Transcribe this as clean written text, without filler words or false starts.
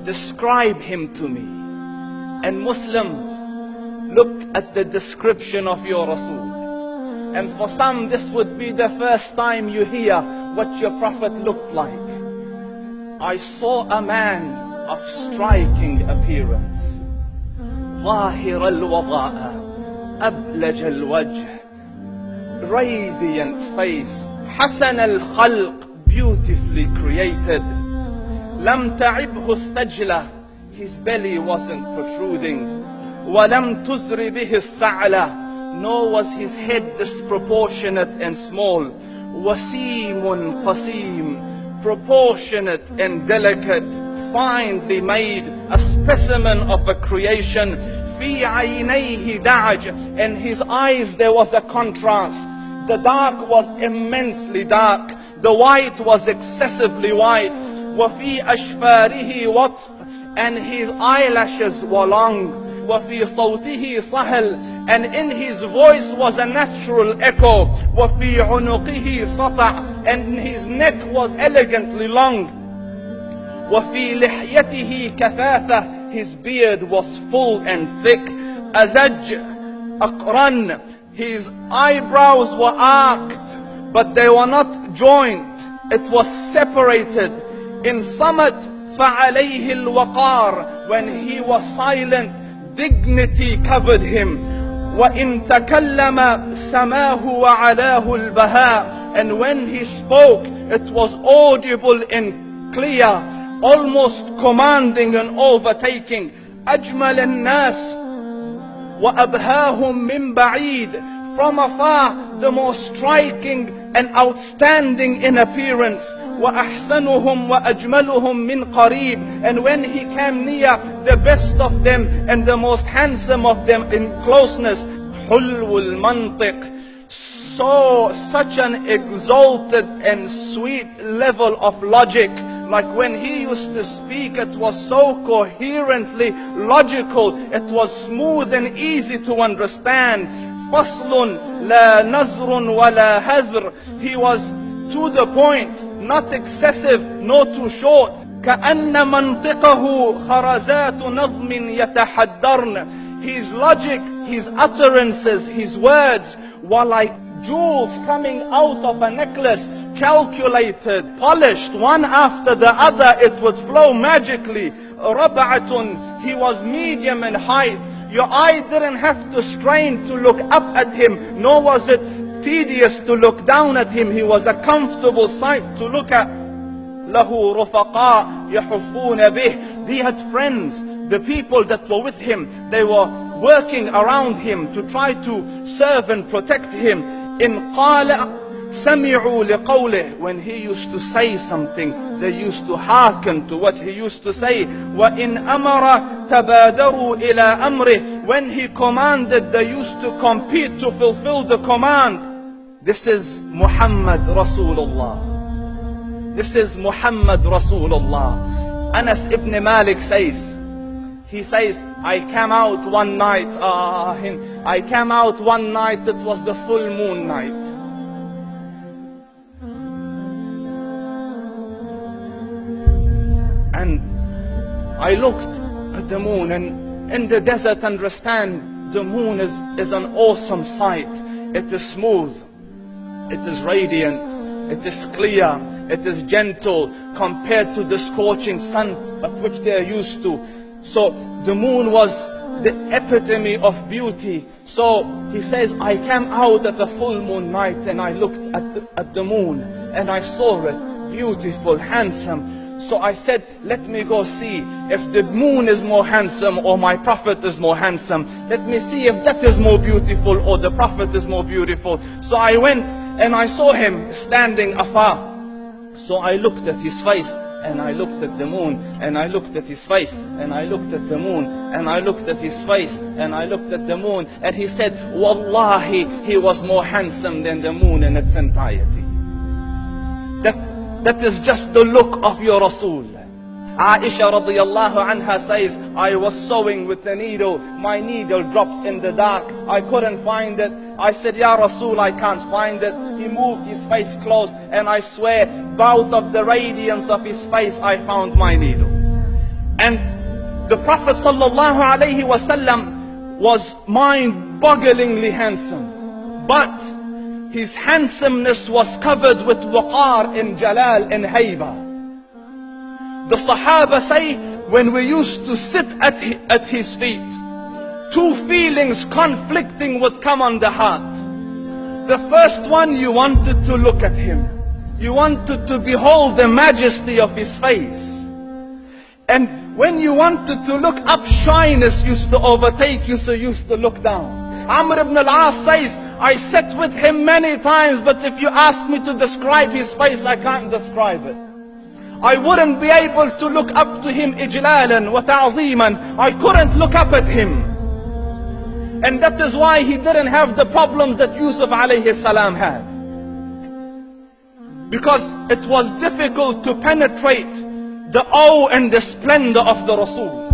Describe him to me. And Muslims, look at the description of your Rasul. And for some, this would be the first time you hear what your Prophet looked like. I saw a man of striking appearance. ظاهر الوضاء أبلج الوجه, radiant face, حسن الخلق, beautifully created. لم تعبه الثجلة, his belly wasn't protruding. ولم تزر به السعلة, nor was his head disproportionate and small. وسيم قسيم, proportionate and delicate, finely made, a specimen of a creation. في عينيه دعج, in his eyes there was a contrast. The dark was immensely dark, the white was excessively white. وفي أشفاره وطف, and his eyelashes were long. وفي صوته صهل, and in his voice was a natural echo. وفي عنقه سطع, and his neck was elegantly long. وفي لحيته كثاثة, his beard was full and thick. أزج أقرن, his eyebrows were arched, but they were not joined, it was separated. In Samat فعليه الوقار, when he was silent, dignity covered him. وإن تكلم سماه وعلاه البهاء, and when he spoke, it was audible and clear, almost commanding and overtaking. أجمل الناس وأبهاهم من بعيد, from afar the most striking and outstanding in appearance. وأحسنهم وأجملهم من قريب, and when he came near, the best of them and the most handsome of them in closeness. حلو المنطق, such an exalted and sweet level of logic. Like when he used to speak, it was so coherently logical, it was smooth and easy to understand. فصل لا نزر ولا هذر, he was to the point, not excessive, nor too short. كأن منطقه خرزات نظم يتحدرن, his logic, his utterances, his words were like jewels coming out of a necklace, calculated, polished, one after the other, it would flow magically. ربعة, he was medium in height. Your eye didn't have to strain to look up at him, nor was it tedious to look down at him. He was a comfortable sight to look at. له رفقاء يحفون به, he had friends, the people that were with him, they were working around him to try to serve and protect him. إن قال سمعوا لقوله, when he used to say something, they used to hearken to what he used to say. وإن أمر تبادروا إلى أمره, when he commanded, they used to compete to fulfill the command. This is Muhammad Rasulullah. This is Muhammad Rasulullah. Anas ibn Malik says, he says, I came out one night, it was the full moon night. And I looked at the moon, and in the desert, understand, the moon is an awesome sight. It is smooth, it is radiant, it is clear, it is gentle compared to the scorching sun of which they are used to. So the moon was the epitome of beauty. So he says, I came out at a full moon night, and I looked at the moon, and I saw it beautiful, handsome. So I said, let me go see if the moon is more handsome or my Prophet is more handsome. Let me see if that is more beautiful or the Prophet is more beautiful. So I went and I saw him standing afar. So I looked at his face, and I looked at the moon, and I looked at his face, and I looked at the moon, and I looked at his face, and I looked at the moon, and he said, Wallahi, he was more handsome than the moon in its entirety. That is just the look of your Rasul. Aisha radiyallahu anha says, I was sewing with the needle. My needle dropped in the dark. I couldn't find it. I said, Ya Rasul, I can't find it. He moved his face close, and I swear, out of the radiance of his face, I found my needle. And the Prophet sallallahu alaihi wasallam was mind-bogglingly handsome. But his handsomeness was covered with waqar and jalal and hayba. The Sahaba say, when we used to sit at his feet, two feelings conflicting would come on the heart. The first one, you wanted to look at him. You wanted to behold the majesty of his face. And when you wanted to look up, shyness used to overtake you, so you used to look down. Amr ibn al-As says, I sat with him many times, but if you ask me to describe his face, I can't describe it. I wouldn't be able to look up to him ijlalan wa ta'zeeman. I couldn't look up at him. And that is why he didn't have the problems that Yusuf alayhi salam had. Because it was difficult to penetrate the awe and the splendor of the Rasul.